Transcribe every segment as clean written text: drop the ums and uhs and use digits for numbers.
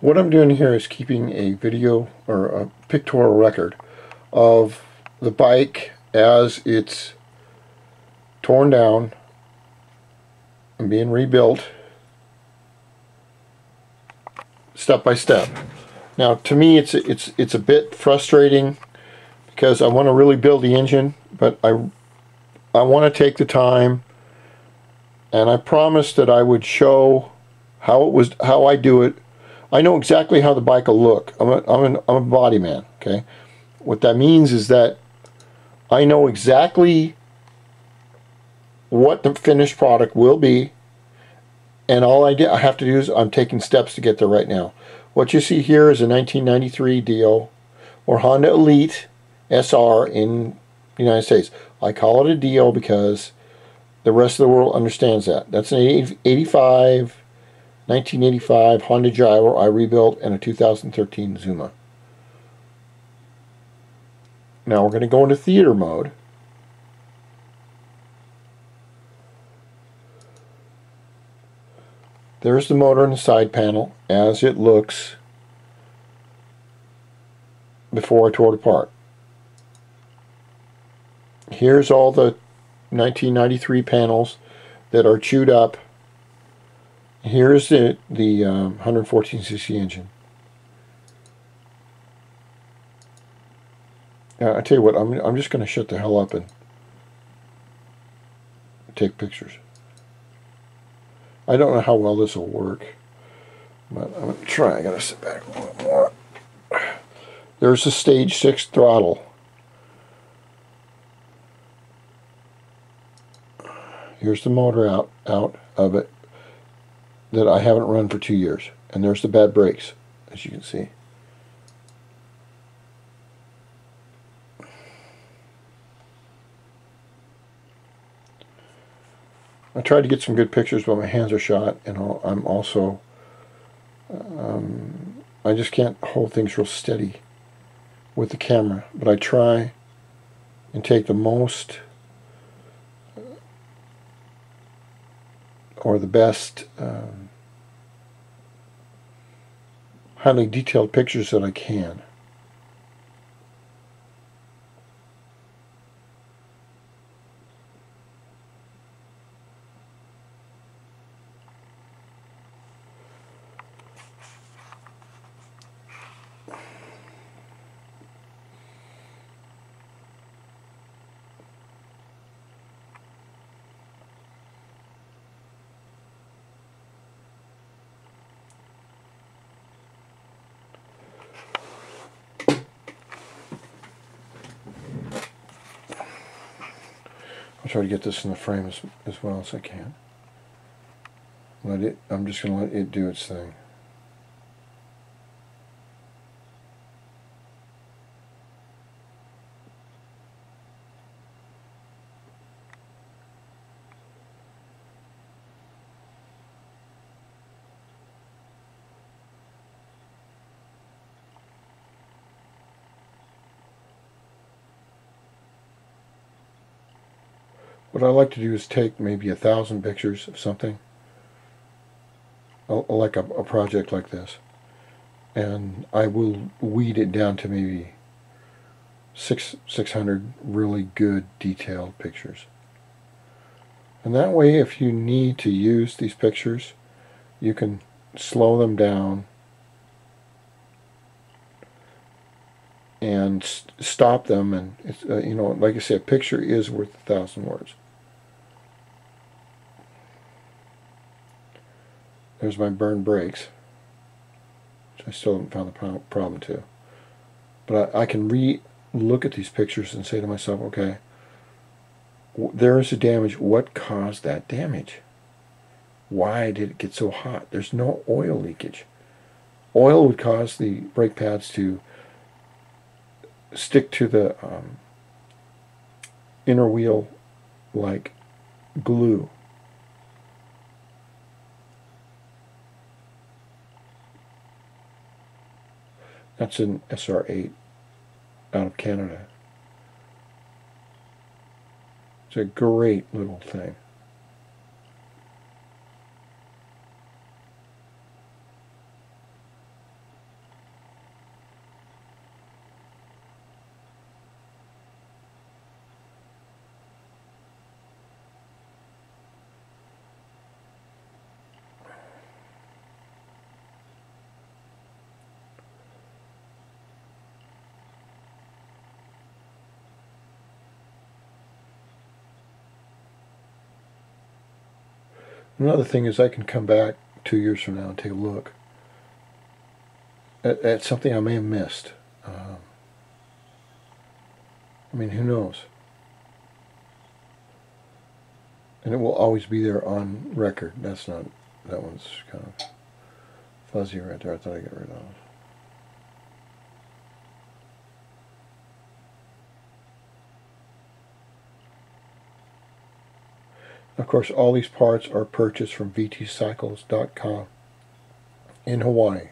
What I'm doing here is keeping a video or a pictorial record of the bike as it's torn down and being rebuilt step by step. Now, to me, it's a bit frustrating because I want to really build the engine, but I want to take the time, and I promised that I would show how I do it. I know exactly how the bike will look. I'm a body man, okay? What that means is that I know exactly what the finished product will be, and all I have to do is I'm taking steps to get there right now. What you see here is a 1993 DIO or Honda Elite SR in the United States. I call it a DIO because the rest of the world understands that. That's an 1985 Honda Gyro I rebuilt in a 2013 Zuma. Now we're going to go into theater mode. There's the motor in the side panel as it looks before I tore it apart. Here's all the 1993 panels that are chewed up. Here's the 114cc engine. I tell you what, I'm just going to shut the hell up and take pictures. I don't know how well this will work, but I'm going to try. I got to sit back a little more. There's the stage 6 throttle. Here's the motor out of it that I haven't run for 2 years. And there's the bad brakes, as you can see. I tried to get some good pictures, but my hands are shot, and I'm also I just can't hold things real steady with the camera, but I try and take the most or the best highly detailed pictures that I can. I'll try to get this in the frame as well as I can. I'm just going to let it do its thing. What I like to do is take maybe 1,000 pictures of something, like a project like this, and I will weed it down to maybe 600 really good detailed pictures. And that way, if you need to use these pictures, you can slow them down and stop them, and it's, you know, like I say, a picture is worth 1,000 words. There's my burned brakes, which I still haven't found the problem to. But I can look at these pictures and say to myself, okay, there is a damage. What caused that damage? Why did it get so hot? There's no oil leakage. Oil would cause the brake pads to stick to the inner wheel like glue. That's an SR8 out of Canada. It's a great little thing. Another thing is I can come back 2 years from now and take a look at something I may have missed. I mean, who knows? And it will always be there on record. That's not, that one's kind of fuzzy right there. I thought I'd get rid of it. Of course, all these parts are purchased from vtcycles.com in Hawaii.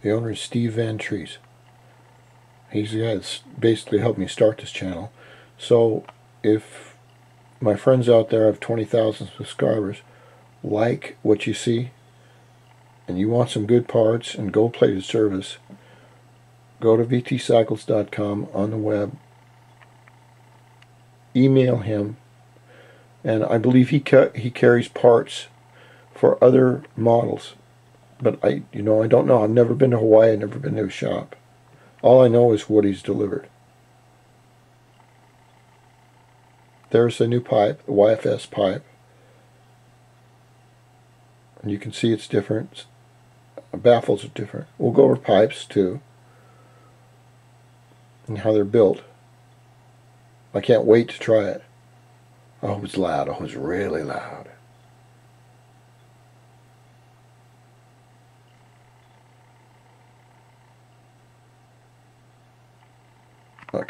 The owner is Steve Van Treese. He's the guy that's basically helped me start this channel. So if my friends out there have 20,000 subscribers like what you see, and you want some good parts and gold-plated service, go to vtcycles.com on the web, email him, and I believe he carries parts for other models. But I don't know. I've never been to Hawaii. I've never been to a shop. All I know is what he's delivered. There's the new pipe, the YFS pipe. And you can see it's different. Baffles are different. We'll go over pipes too, and how they're built. I can't wait to try it. I hope it's loud. I hope it's really loud.